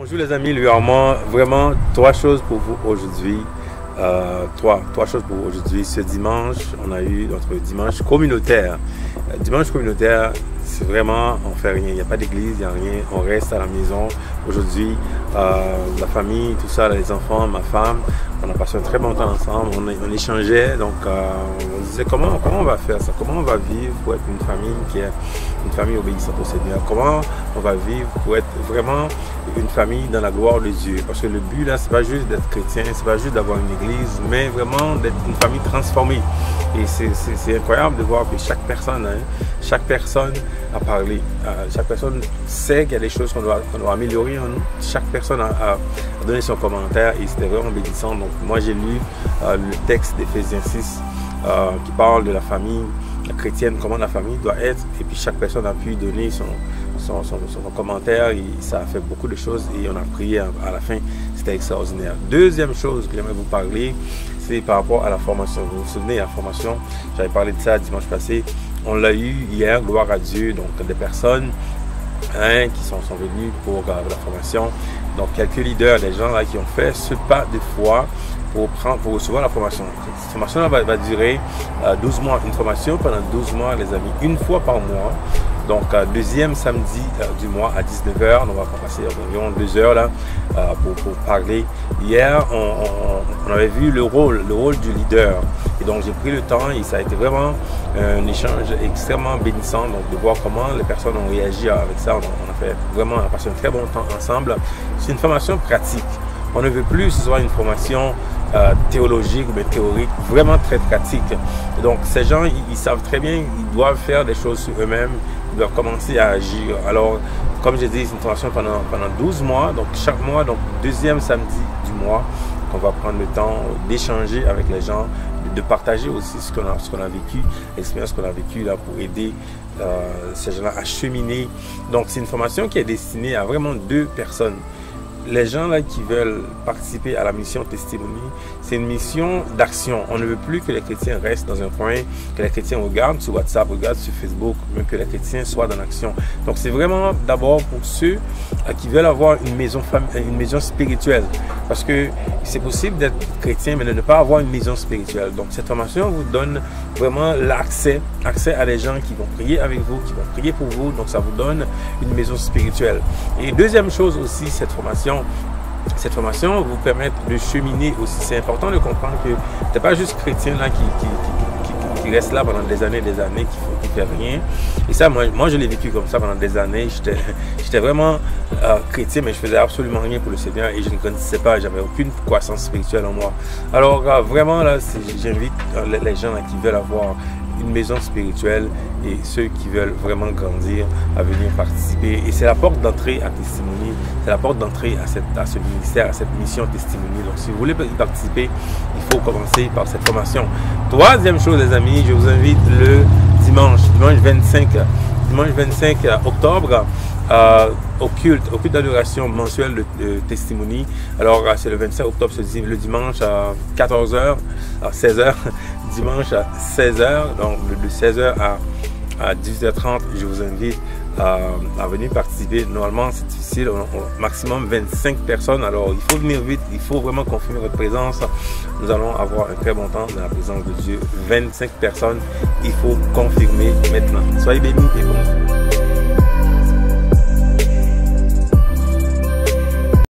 Bonjour les amis, Louis Armand. Vraiment, trois choses pour vous aujourd'hui. Trois choses pour aujourd'hui. Ce dimanche, on a eu notre dimanche communautaire. Dimanche communautaire, c'est vraiment, on fait rien. Il n'y a pas d'église, il n'y a rien. On reste à la maison. Aujourd'hui, la famille, tout ça, les enfants, ma femme, on a passé un très bon temps ensemble. On échangeait. Donc, on disait comment on va faire ça? Comment on va vivre pour être une famille qui est une famille obéissante au Seigneur? Comment on va vivre pour être vraiment une famille dans la gloire de Dieu? Parce que le but là, c'est pas juste d'être chrétien, c'est pas juste d'avoir une église, mais vraiment d'être une famille transformée. Et c'est incroyable de voir que chaque personne a parlé. Chaque personne sait qu'il y a des choses qu'on doit améliorer en nous. Chaque personne a donné son commentaire et c'était vraiment bénissant. Donc moi j'ai lu le texte d'Éphésiens 6 qui parle de la famille chrétienne, comment la famille doit être. Et puis chaque personne a pu donner son commentaire et ça a fait beaucoup de choses et on a prié à la fin. C'était extraordinaire. Deuxième chose que j'aimerais vous parler, c'est par rapport à la formation. Vous vous souvenez, la formation, j'avais parlé de ça dimanche passé. On l'a eu hier, gloire à Dieu. Donc des personnes qui sont venues pour la formation. Donc quelques leaders, des gens là qui ont fait ce pas de foi pour recevoir la formation. Cette formation va durer 12 mois. Une formation pendant 12 mois, les amis, une fois par mois. Donc, deuxième samedi du mois à 19h. On va passer environ 2 heures là pour parler. Hier, on avait vu le rôle du leader. Et donc, j'ai pris le temps et ça a été vraiment un échange extrêmement bénissant. Donc, de voir comment les personnes ont réagi avec ça. On a passé un très bon temps ensemble. C'est une formation pratique. On ne veut plus que ce soit une formation théologique ou bien théorique, vraiment très pratique. Et donc, ces gens, ils savent très bien, ils doivent faire des choses sur eux-mêmes, ils doivent commencer à agir. Alors, comme je dis, c'est une formation pendant 12 mois, donc chaque mois, donc deuxième samedi du mois, qu'on va prendre le temps d'échanger avec les gens, de partager aussi ce qu'on a vécu, l'expérience qu'on a vécue là pour aider ces gens-là à cheminer. Donc, c'est une formation qui est destinée à vraiment 2 personnes. Les gens là qui veulent participer à la mission Testimony, c'est une mission d'action. On ne veut plus que les chrétiens restent dans un coin, que les chrétiens regardent sur WhatsApp, regardent sur Facebook, mais que les chrétiens soient dans l'action. Donc c'est vraiment d'abord pour ceux qui veulent avoir une maison spirituelle. Parce que c'est possible d'être chrétien, mais de ne pas avoir une maison spirituelle. Donc cette formation vous donne vraiment l'accès à des gens qui vont prier avec vous, qui vont prier pour vous. Donc ça vous donne une maison spirituelle. Et deuxième chose aussi, cette formation vous permet de cheminer aussi. C'est important de comprendre que ce n'est pas juste chrétien là qui reste là pendant des années qui fait rien. Et ça, moi je l'ai vécu comme ça pendant des années. J'étais vraiment chrétien, mais je faisais absolument rien pour le Seigneur et je ne connaissais pas, j'avais aucune croissance spirituelle en moi. Alors vraiment là, j'invite les gens là, qui veulent avoir une maison spirituelle et ceux qui veulent vraiment grandir à venir participer. Et c'est la porte d'entrée à Testimony, c'est la porte d'entrée à ce ministère, à cette mission Testimony. Donc si vous voulez y participer, il faut commencer par cette formation. Troisième chose les amis, je vous invite le dimanche 25 octobre au culte d'adoration mensuel de Testimony. Alors c'est le 25 octobre, le dimanche à 14h, à 16h, dimanche à 16h, donc de 16h à 18h30, je vous invite à venir participer. Normalement c'est difficile, maximum 25 personnes, alors il faut venir vite, il faut vraiment confirmer votre présence. Nous allons avoir un très bon temps dans la présence de Dieu. 25 personnes, il faut confirmer maintenant. Soyez bénis et bon.